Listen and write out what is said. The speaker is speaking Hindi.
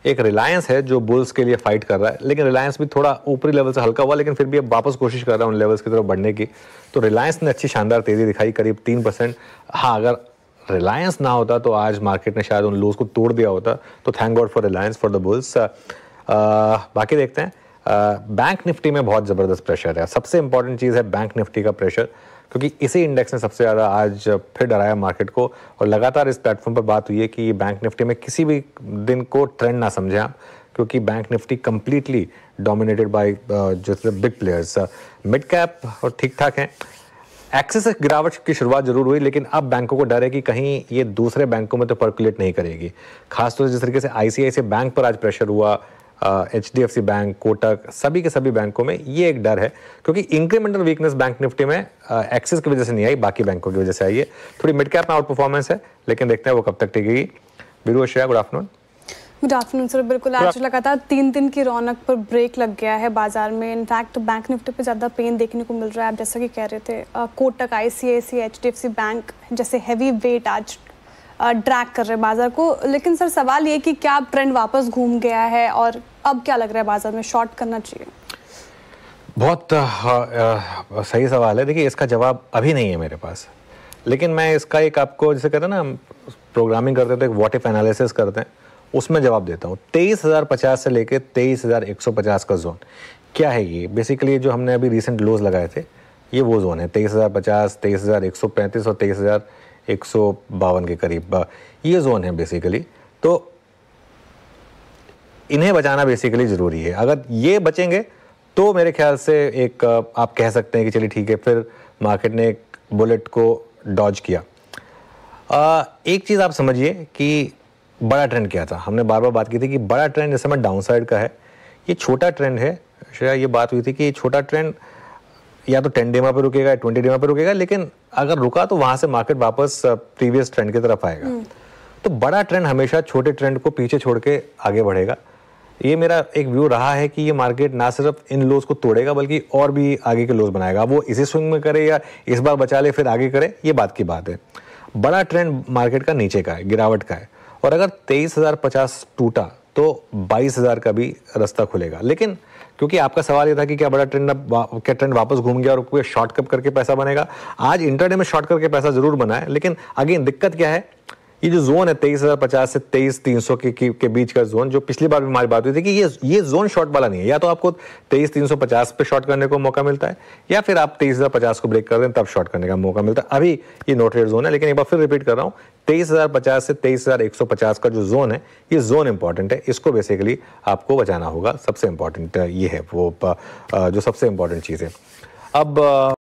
एक रिलायंस है जो बुल्स के लिए फाइट कर रहा है, लेकिन रिलायंस भी थोड़ा ऊपरी लेवल से हल्का हुआ, लेकिन फिर भी अब वापस कोशिश कर रहा है उन लेवल्स की तरफ बढ़ने की। तो रिलायंस ने अच्छी शानदार तेजी दिखाई, करीब 3%। हाँ, अगर रिलायंस ना होता तो आज मार्केट ने शायद उन लोज को तोड़ दिया होता। तो thank God for Reliance, for the bulls. बाकी देखते हैं। बैंक निफ्टी में बहुत ज़बरदस्त प्रेशर है। सबसे इंपॉर्टेंट चीज़ है बैंक निफ्टी का प्रेशर, क्योंकि इसी इंडेक्स ने सबसे ज़्यादा आज फिर डराया मार्केट को। और लगातार इस प्लेटफॉर्म पर बात हुई है कि बैंक निफ्टी में किसी भी दिन को ट्रेंड ना समझें आप, क्योंकि bank Nifty completely dominated by जो बिग प्लेयर्स। मिड कैप और ठीक ठाक हैं। एक्सिस से गिरावट की शुरुआत जरूर हुई, लेकिन अब बैंकों को डर है कि कहीं ये दूसरे बैंकों में तो पर्कुलेट नहीं करेगी। खासतौर से जिस तरीके से आईसीआईसीआई बैंक पर आज प्रेशर हुआ, एचडीएफसी बैंक, कोटक, सभी के सभी बैंकों में ये एक डर है, क्योंकि इंक्रीमेंटल वीकनेस बैंक निफ्टी में एक्सिस की वजह से नहीं आई, बाकी बैंकों की वजह से आई है। थोड़ी मिड कैप में आउट परफॉर्मेंस है, लेकिन देखते हैं वो कब तक टिकेगी। Viru Shreya, good afternoon. Good afternoon sir. बिल्कुल, आज लगातार 3 दिन की रौनक पर ब्रेक लग गया है बाजार में। इनफैक्ट बैंक निफ्टी पे ज़्यादा पेन देखने को मिल रहा है। आप जैसा कि कह रहे थे, कोटक, आईसीआईसीआई, एचडीएफसी बैंक जैसे हैवी वेट आज ड्रैग कर रहे हैं बाजार को। लेकिन सर, सवाल ये कि क्या ट्रेंड वापस घूम गया है और अब क्या लग रहा है बाजार में, शॉर्ट करना चाहिए? बहुत सही सवाल है। देखिए, इसका जवाब अभी नहीं है मेरे पास, लेकिन मैं इसका एक आपको, जैसे कहते हैं ना, प्रोग्रामिंग करते हैं तो एक व्हाट इफ एनालिसिस करते हैं, उसमें जवाब देता हूँ। 23,050 से लेके 23,150 का जोन क्या है? ये बेसिकली जो हमने अभी रिसेंट लोज लगाए थे, ये वो जोन है। 23,050, 23,135 और 23,152 के करीब ये जोन है बेसिकली। तो इन्हें बचाना बेसिकली ज़रूरी है। अगर ये बचेंगे तो मेरे ख्याल से एक आप कह सकते हैं कि चलिए ठीक है, फिर मार्केट ने एक बुलेट को डॉज किया। एक चीज़ आप समझिए कि बड़ा ट्रेंड क्या था। हमने बार बार बात की थी कि बड़ा ट्रेंड इस समय डाउन साइड का है, ये छोटा ट्रेंड है। श्रेया, ये बात हुई थी कि छोटा ट्रेंड या तो 10 डेमा पे रुकेगा या 20 डेमा पे रुकेगा, लेकिन अगर रुका तो वहां से मार्केट वापस प्रीवियस ट्रेंड की तरफ आएगा। तो बड़ा ट्रेंड हमेशा छोटे ट्रेंड को पीछे छोड़ के आगे बढ़ेगा। ये मेरा एक व्यू रहा है कि ये मार्केट ना सिर्फ इन लोज को तोड़ेगा, बल्कि और भी आगे के लोज बनाएगा। वो इसी स्विंग में करे या इस बार बचा ले फिर आगे करे, ये बात की बात है। बड़ा ट्रेंड मार्केट का नीचे का है, गिरावट का है। और अगर 23,050 टूटा तो 22,000 का भी रास्ता खुलेगा। लेकिन क्योंकि आपका सवाल ये था कि क्या बड़ा ट्रेंड क्या ट्रेंड वापस घूम गया और कोई शॉर्ट कप करके पैसा बनेगा? आज इंटरडे में शॉर्ट करके पैसा जरूर बना है, लेकिन अगेन दिक्कत क्या है, ये जो जोन है 23,050 से 23,300 के बीच का जोन, जो पिछली बार भी हमारी बात हुई थी कि ये जोन शॉर्ट वाला नहीं है। या तो आपको 23,350 पे शॉर्ट करने को मौका मिलता है, या फिर आप 23,050 को ब्रेक कर दें तब शॉर्ट करने का मौका मिलता है। अभी ये नो ट्रेड जोन है, लेकिन एक बार फिर रिपीट कर रहा हूँ, 23,050 से 23,150 का जो जोन है, ये जोन इंपॉर्टेंट है। इसको बेसिकली आपको बचाना होगा। सबसे इंपॉर्टेंट ये है वो जो सबसे इंपॉर्टेंट चीज़ है। अब